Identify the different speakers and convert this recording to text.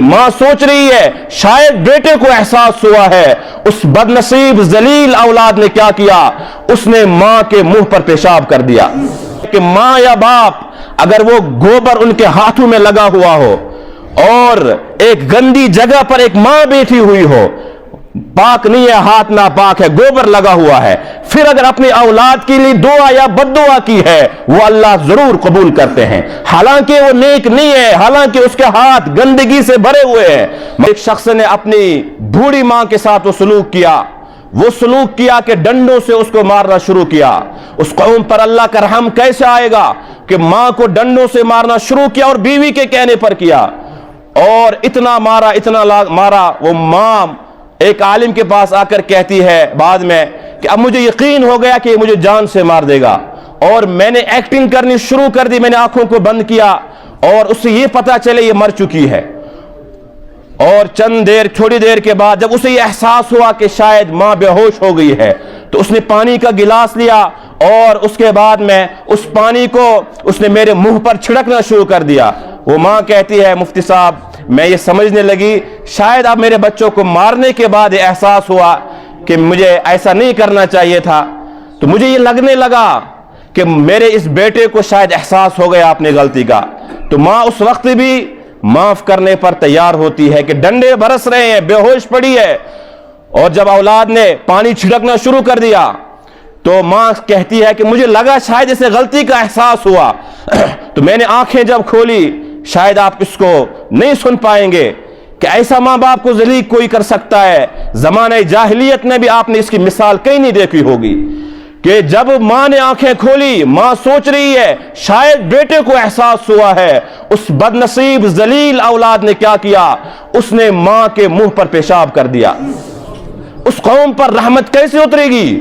Speaker 1: मां सोच रही है शायद बेटे को एहसास हुआ है। उस बदनसीब जलील औलाद ने क्या किया, उसने मां के मुंह पर पेशाब कर दिया। कि मां या बाप अगर वो गोबर उनके हाथों में लगा हुआ हो और एक गंदी जगह पर एक मां बैठी हुई हो, पाक नहीं है, हाथ ना पाक है, गोबर लगा हुआ है, फिर अगर अपनी औलाद के लिए दुआ या बद्दुआ की है, वो अल्लाह जरूर कबूल करते हैं। हालांकि वो नेक नहीं है, हालांकि उसके हाथ गंदगी से भरे हुए हैं। एक शख्स ने अपनी बूढ़ी मां के साथ वो सलूक किया कि डंडों से उसको मारना शुरू किया। उस कौम पर अल्लाह का रहम कैसे आएगा कि मां को डंडों से मारना शुरू किया और बीवी के कहने पर किया, और इतना मारा। वो मां एक आलिम के पास आकर कहती है बाद में कि अब मुझे यकीन हो गया कि मुझे जान से मार देगा, और मैंने एक्टिंग करनी शुरू कर दी, मैंने आंखों को बंद किया और उससे ये पता चले ये मर चुकी है। और थोड़ी देर के बाद जब उसे ये एहसास हुआ कि शायद मां बेहोश हो गई है, तो उसने पानी का गिलास लिया और उसके बाद में उस पानी को उसने मेरे मुंह पर छिड़कना शुरू कर दिया। वो मां कहती है, मुफ्ती साहब मैं ये समझने लगी शायद अब मेरे बच्चों को मारने के बाद ये एहसास हुआ कि मुझे ऐसा नहीं करना चाहिए था। तो मुझे ये लगने लगा कि मेरे इस बेटे को शायद एहसास हो गया अपनी गलती का। तो मां उस वक्त भी माफ करने पर तैयार होती है कि डंडे बरस रहे हैं, बेहोश पड़ी है, और जब औलाद ने पानी छिड़कना शुरू कर दिया तो मां कहती है कि मुझे लगा शायद इसे गलती का एहसास हुआ तो मैंने आंखें जब खोली, शायद आप इसको नहीं सुन पाएंगे कि ऐसा मां बाप को जलील कोई कर सकता है। जमाने जाहिलियत में भी आपने इसकी मिसाल कहीं नहीं देखी होगी कि जब मां ने आंखें खोली, मां सोच रही है शायद बेटे को एहसास हुआ है। उस बदनसीब जलील औलाद ने क्या किया, उसने मां के मुंह पर पेशाब कर दिया। उस कौम पर रहमत कैसे उतरेगी?